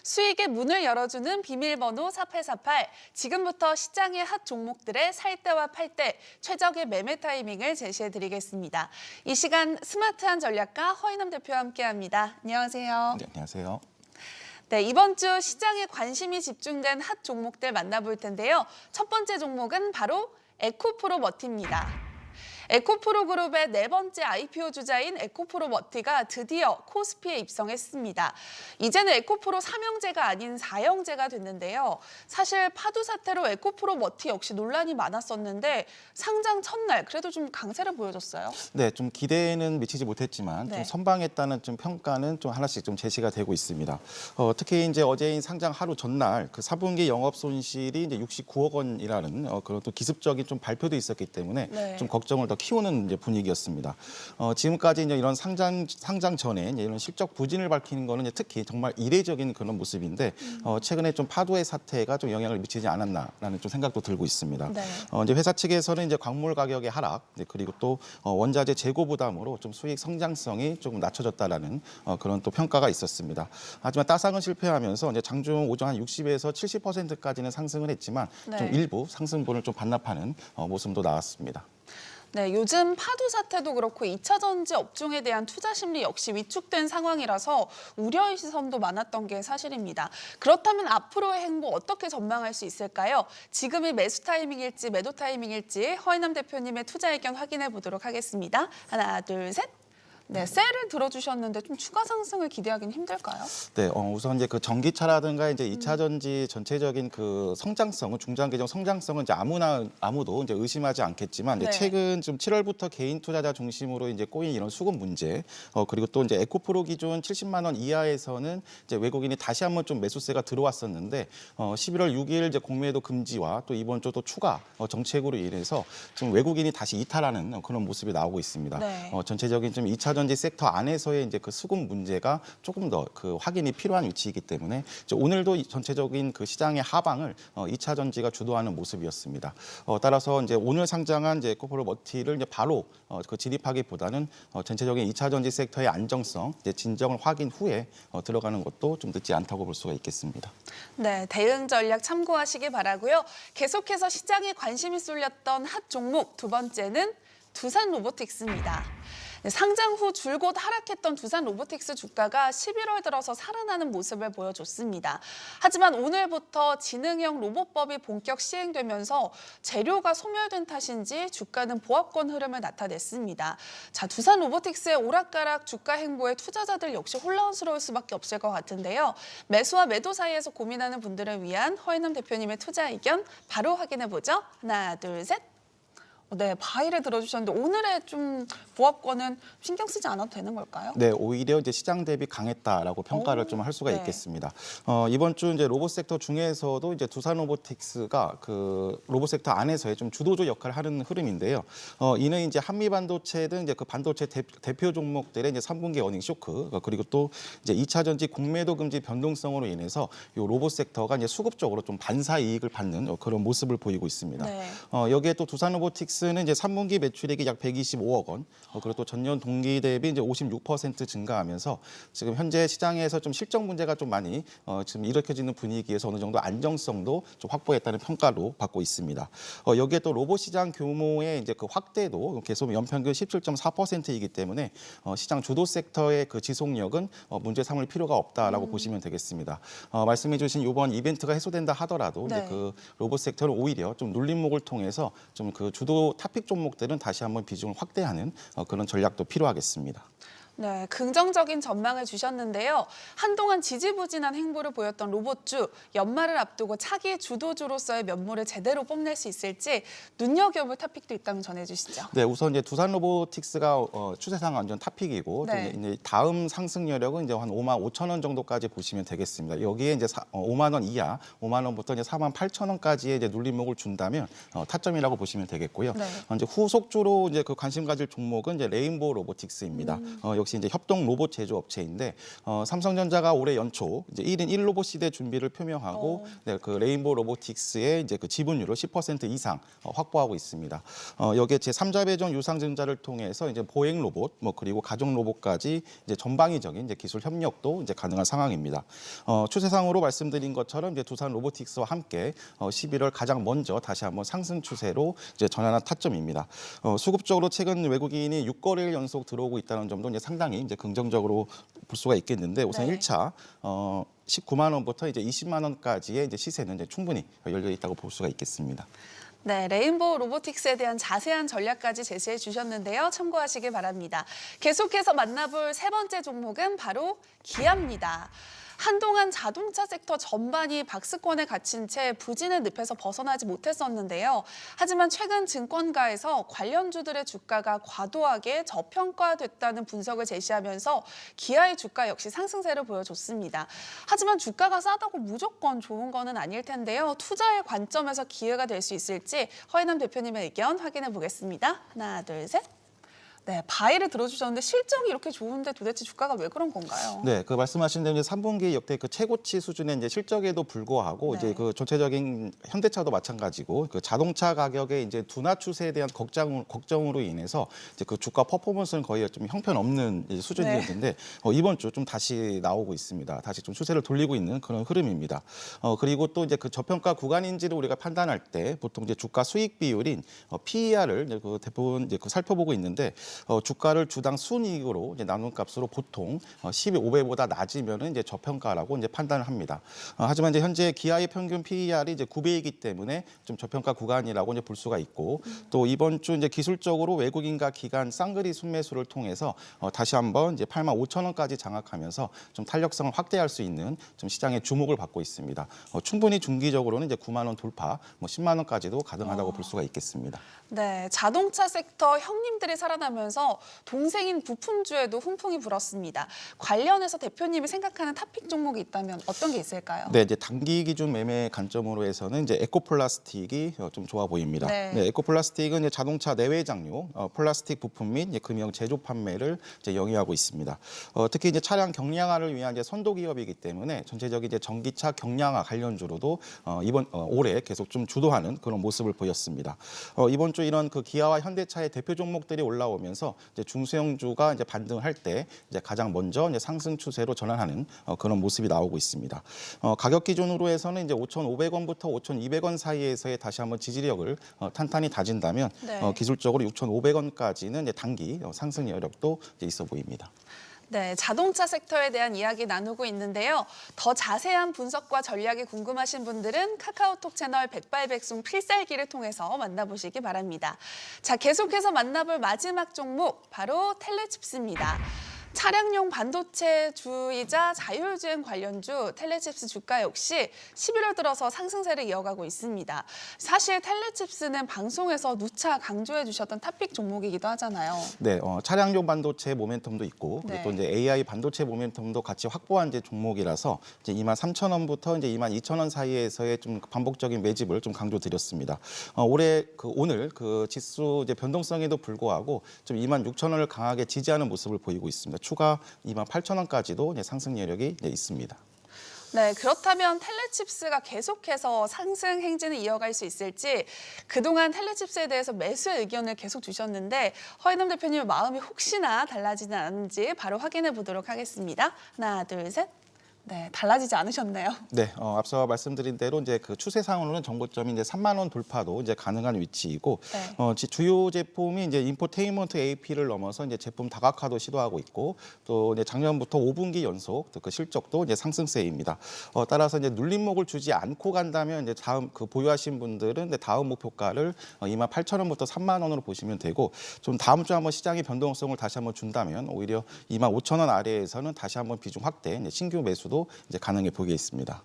수익의 문을 열어주는 비밀번호 4848. 지금부터 시장의 핫 종목들의 살 때와 팔 때 최적의 매매 타이밍을 제시해드리겠습니다. 이 시간 스마트한 전략가 허인남 대표와 함께합니다. 안녕하세요. 네, 안녕하세요. 네, 이번 주 시장에 관심이 집중된 핫 종목들 만나볼 텐데요. 첫 번째 종목은 바로 에코프로머티입니다. 에코프로그룹의 네 번째 IPO 주자인 에코프로머티가 드디어 코스피에 입성했습니다. 이제는 에코프로 3형제가 아닌 4형제가 됐는데요. 사실 파도 사태로 에코프로머티 역시 논란이 많았었는데 상장 첫날 그래도 좀 강세를 보여줬어요. 네, 좀 기대는 미치지 못했지만 좀 선방했다는 좀 평가는 좀 하나씩 좀 제시가 되고 있습니다. 특히 이제 어제인 상장 하루 전날 그 4분기 영업 손실이 이제 69억 원이라는 그런 또 기습적인 좀 발표도 있었기 때문에 좀 걱정을 더 키우는 이제 분위기였습니다. 지금까지 이제 이런 상장 전에 이제 이런 실적 부진을 밝히는 거는 이제 특히 정말 이례적인 그런 모습인데 최근에 좀 파도의 사태가 좀 영향을 미치지 않았나라는 좀 생각도 들고 있습니다. 이제 회사 측에서는 이제 광물 가격의 하락 그리고 또 원자재 재고 부담으로 좀 수익 성장성이 조금 낮춰졌다라는 그런 또 평가가 있었습니다. 하지만 따상은 실패하면서 이제 장중 오전 한 60에서 70%까지는 상승을 했지만 좀 일부 상승분을 좀 반납하는 모습도 나왔습니다. 네, 요즘 파도 사태도 그렇고 2차 전지 업종에 대한 투자 심리 역시 위축된 상황이라서 우려의 시선도 많았던 게 사실입니다. 그렇다면 앞으로의 행보 어떻게 전망할 수 있을까요? 지금이 매수 타이밍일지 매도 타이밍일지 허인남 대표님의 투자 의견 확인해 보도록 하겠습니다. 하나, 둘, 셋. 네, 셀을 들어주셨는데 좀 추가 상승을 기대하기는 힘들까요? 네, 우선 이제 그 전기차라든가 이제 2차 전지 전체적인 그 성장성은 중장 기종 성장성은 이제 아무도 이제 의심하지 않겠지만 이제 최근 좀 7월부터 개인 투자자 중심으로 이제 꼬인 이런 수급 문제, 그리고 또 이제 에코프로 기준 70만 원 이하에서는 이제 외국인이 다시 한번 좀 매수세가 들어왔었는데 11월 6일 이제 공매도 금지와 또 이번 주 또 추가 정책으로 인해서 좀 외국인이 다시 이탈하는 그런 모습이 나오고 있습니다. 전체적인 좀 2차 전지 섹터 안에서의 이제 그 수급 문제가 조금 더 그 확인이 필요한 위치이기 때문에 오늘도 전체적인 그 시장의 하방을 2차 전지가 주도하는 모습이었습니다. 따라서 이제 오늘 상장한 이제 에코프로머티를 이제 바로 그 진입하기보다는 전체적인 2차 전지 섹터의 안정성, 이제 진정을 확인 후에 들어가는 것도 좀 늦지 않다고 볼 수가 있겠습니다. 네, 대응 전략 참고하시기 바라고요. 계속해서 시장에 관심이 쏠렸던 핫 종목 두 번째는 두산 로보틱스입니다. 상장 후 줄곧 하락했던 두산 로보틱스 주가가 11월 들어서 살아나는 모습을 보여줬습니다. 하지만 오늘부터 지능형 로봇법이 본격 시행되면서 재료가 소멸된 탓인지 주가는 보합권 흐름을 나타냈습니다. 자, 두산 로보틱스의 오락가락 주가 행보에 투자자들 역시 혼란스러울 수밖에 없을 것 같은데요. 매수와 매도 사이에서 고민하는 분들을 위한 허인남 대표님의 투자 의견 바로 확인해보죠. 하나, 둘, 셋. 네, 바이를 들어주셨는데 오늘의 좀 보합권은 신경 쓰지 않아도 되는 걸까요? 네, 오히려 이제 시장 대비 강했다라고 평가를 좀 할 수가 있겠습니다. 이번 주 이제 로봇 섹터 중에서도 이제 두산 로보틱스가 그 로봇 섹터 안에서의 좀 주도적 역할을 하는 흐름인데요. 이는 이제 한미 반도체 등 이제 그 반도체 대표 종목들의 이제 3분기 어닝 쇼크 그리고 또 이제 2차 전지 공매도 금지 변동성으로 인해서 이 로봇 섹터가 이제 수급적으로 좀 반사 이익을 받는 그런 모습을 보이고 있습니다. 여기에 또 두산 로보틱스 는 이제 3분기 매출액이 약 125억 원, 그리고 또 전년 동기 대비 이제 56% 증가하면서 지금 현재 시장에서 좀 실적 문제가 좀 많이 지금 일으켜지는 분위기에서 어느 정도 안정성도 좀 확보했다는 평가로 받고 있습니다. 여기에 또 로봇 시장 규모의 이제 그 확대도 계속 연평균 17.4%이기 때문에 시장 주도 섹터의 그 지속력은 문제 삼을 필요가 없다라고 보시면 되겠습니다. 말씀해주신 이번 이벤트가 해소된다 하더라도 이제 그 로봇 섹터는 오히려 좀 눌림목을 통해서 좀 그 주도 탑픽 종목들은 다시 한번 비중을 확대하는 그런 전략도 필요하겠습니다. 네, 긍정적인 전망을 주셨는데요. 한동안 지지부진한 행보를 보였던 로봇주, 연말을 앞두고 차기 주도주로서의 면모를 제대로 뽐낼 수 있을지 눈여겨볼 탑픽도 있다면 전해주시죠. 네, 우선 이제 두산 로보틱스가 추세상 완전 탑픽이고 또 이제 다음 상승 여력은 이제 한 5만 5천 원 정도까지 보시면 되겠습니다. 여기에 이제 5만 원 이하, 5만 원부터 이제 4만 8천 원까지의 이제 눌림목을 준다면 타점이라고 보시면 되겠고요. 이제 후속주로 이제 그 관심 가질 종목은 이제 레인보우 로보틱스입니다. 역시 이제 협동 로봇 제조업체인데 삼성전자가 올해 연초 이제 1인 1로봇 시대 준비를 표명하고 네, 그 레인보우 로보틱스의 이제 그 지분율을 10% 이상 확보하고 있습니다. 여기에 제3자 배정 유상증자를 통해서 이제 보행 로봇, 뭐 그리고 가정 로봇까지 이제 전방위적인 이제 기술 협력도 이제 가능한 상황입니다. 추세상으로 말씀드린 것처럼 이제 두산 로보틱스와 함께 11월 가장 먼저 다시 한번 상승 추세로 이제 전환한 타점입니다. 수급적으로 최근 외국인이 6거래일 연속 들어오고 있다는 점도 이제 상당히 이제 긍정적으로 볼 수가 있겠는데 우선 네. 1차 19만 원부터 이제 20만 원까지의 이제 시세는 이제 충분히 열려 있다고 볼 수가 있겠습니다. 네, 레인보우 로보틱스에 대한 자세한 전략까지 제시해 주셨는데요. 참고하시길 바랍니다. 계속해서 만나볼 세 번째 종목은 바로 기아입니다. 한동안 자동차 섹터 전반이 박스권에 갇힌 채 부진의 늪에서 벗어나지 못했었는데요. 하지만 최근 증권가에서 관련주들의 주가가 과도하게 저평가됐다는 분석을 제시하면서 기아의 주가 역시 상승세를 보여줬습니다. 하지만 주가가 싸다고 무조건 좋은 거는 아닐 텐데요. 투자의 관점에서 기회가 될 수 있을지 허인남 대표님의 의견 확인해 보겠습니다. 하나, 둘, 셋. 네, 바이를 들어주셨는데 실적이 이렇게 좋은데 도대체 주가가 왜 그런 건가요? 네, 그 말씀하신 대로 이제 3분기 역대 그 최고치 수준의 이제 실적에도 불구하고 네. 이제 그 전체적인 현대차도 마찬가지고 그 자동차 가격의 이제 둔화 추세에 대한 걱정으로 인해서 이제 그 주가 퍼포먼스는 거의 좀 형편없는 이제 수준이었는데 이번 주 좀 다시 나오고 있습니다. 다시 좀 추세를 돌리고 있는 그런 흐름입니다. 그리고 또 이제 그 저평가 구간인지를 우리가 판단할 때 보통 이제 주가 수익 비율인 PER을 이제 그 대부분 이제 그 살펴보고 있는데 주가를 주당 순이익으로 이제 나눈 값으로 보통 12.5배보다 낮으면은 이제 저평가라고 이제 판단을 합니다. 하지만 이제 현재 기아의 평균 PER이 이제 9배이기 때문에 좀 저평가 구간이라고 이제 볼 수가 있고 또 이번 주 이제 기술적으로 외국인과 기관 쌍거리 순매수를 통해서 다시 한번 이제 8만 5천 원까지 장악하면서 좀 탄력성을 확대할 수 있는 좀 시장의 주목을 받고 있습니다. 충분히 중기적으로는 이제 9만 원 돌파, 뭐 10만 원까지도 가능하다고 볼 수가 있겠습니다. 네, 자동차 섹터 형님들이 살아나면서 동생인 부품주에도 훈풍이 불었습니다. 관련해서 대표님이 생각하는 탑픽 종목이 있다면 어떤 게 있을까요? 네, 이제 단기 기준 매매 관점으로 해서는 이제 에코플라스틱이 좀 좋아 보입니다. 네. 네, 에코플라스틱은 이제 자동차 내외 장료, 플라스틱 부품 및 이제 금형 제조 판매를 이제 영위하고 있습니다. 특히 이제 차량 경량화를 위한 이제 선도 기업이기 때문에 전체적인 이제 전기차 경량화 관련주로도 올해 계속 좀 주도하는 그런 모습을 보였습니다. 이번 주 이런 그 기아와 현대차의 대표 종목들이 올라오면서 이제 중소형주가 이제 반등할 때 이제 가장 먼저 이제 상승 추세로 전환하는 그런 모습이 나오고 있습니다. 가격 기준으로 해서는 이제 5,500원부터 5,200원 사이에서의 다시 한번 지지력을 탄탄히 다진다면 네. 기술적으로 6,500원까지는 이제 단기 상승 여력도 이제 있어 보입니다. 네, 자동차 섹터에 대한 이야기 나누고 있는데요. 더 자세한 분석과 전략이 궁금하신 분들은 카카오톡 채널 백발백승 필살기를 통해서 만나보시기 바랍니다. 자, 계속해서 만나볼 마지막 종목 바로 텔레칩스입니다. 차량용 반도체주이자 자율주행 관련주 텔레칩스 주가 역시 11월 들어서 상승세를 이어가고 있습니다. 사실 텔레칩스는 방송에서 누차 강조해 주셨던 탑픽 종목이기도 하잖아요. 네, 차량용 반도체 모멘텀도 있고 네. 또 이제 AI 반도체 모멘텀도 같이 확보한 이제 종목이라서 이제 23,000원부터 이제 22,000원 사이에서의 좀 반복적인 매집을 좀 강조드렸습니다. 오늘 그 지수 이제 변동성에도 불구하고 좀 26,000원을 강하게 지지하는 모습을 보이고 있습니다. 추가 28,000원까지도 이제 상승 여력이 이제 있습니다. 네, 그렇다면 텔레칩스가 계속해서 상승 행진을 이어갈 수 있을지 그동안 텔레칩스에 대해서 매수의 의견을 계속 주셨는데 허인남 대표님의 마음이 혹시나 달라지지 않은지 바로 확인해 보도록 하겠습니다. 하나, 둘, 셋. 네, 달라지지 않으셨네요. 네, 앞서 말씀드린 대로 이제 그 추세상으로는 정고점이 이제 3만 원 돌파도 이제 가능한 위치이고, 네. 주요 제품이 이제 인포테인먼트 AP를 넘어서 이제 제품 다각화도 시도하고 있고, 또 이제 작년부터 5분기 연속 그 실적도 이제 상승세입니다. 따라서 이제 눌림목을 주지 않고 간다면 이제 다음 그 보유하신 분들은 이제 다음 목표가를 28,000원부터 3만 원으로 보시면 되고, 좀 다음 주 한번 시장의 변동성을 다시 한번 준다면 오히려 25,000원 아래에서는 다시 한번 비중 확대, 이제 신규 매수도 이제 가능해 보이겠습니다.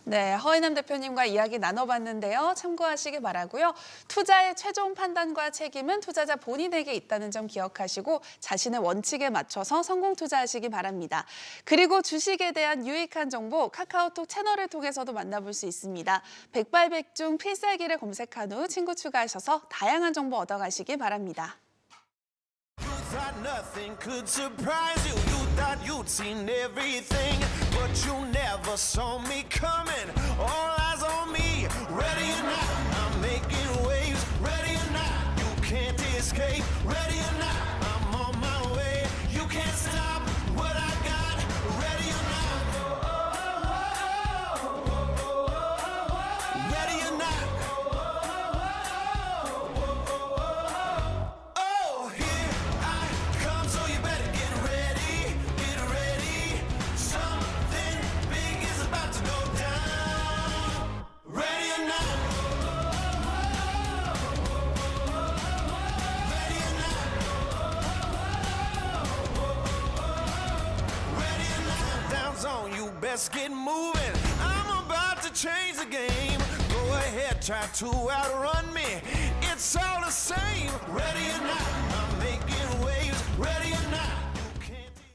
네, 허인남 대표님과 이야기 나눠봤는데요. 참고하시기 바라고요. 투자의 최종 판단과 책임은 투자자 본인에게 있다는 점 기억하시고 자신의 원칙에 맞춰서 성공 투자하시기 바랍니다. 그리고 주식에 대한 유익한 정보 카카오톡 채널을 통해서도 만나볼 수 있습니다. 백발백중 필살기를 검색한 후 친구 추가하셔서 다양한 정보 얻어가시기 바랍니다. You thought nothing could surprise you. You thought you'd seen everything, but you never saw me coming. All eyes on me, ready or not, I'm making waves. Ready or not, you can't escape. Ready or not, I'm on my way. You can't stop what I got. Ready or not, ready or not. Oh, here I come, so you better get ready, get ready. Something big is about to go down. Ready or not? Ready or not? Ready or not? Countdown's on, you best get moving. I'm about to change the game. Go ahead, try to outrun me. It's all the same. Ready or not, I'm making waves. Ready or not.